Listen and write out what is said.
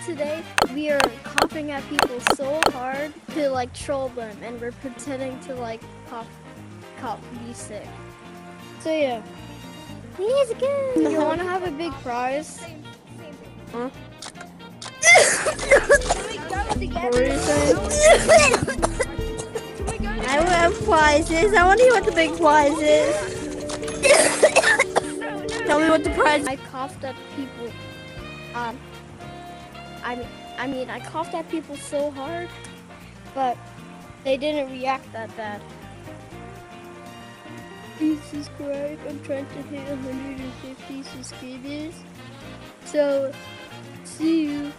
today we are coughing at people so hard to like troll them, and we're pretending to like be sick. So yeah. He's good. You want to have a big prize? Huh? What are you saying? I want prizes. I want to hear what the big prize is. Tell me what the prize. I coughed at people. I mean, I coughed at people so hard, but they didn't react that bad. Please subscribe. I'm trying to hit 150 subscribers. So, see you.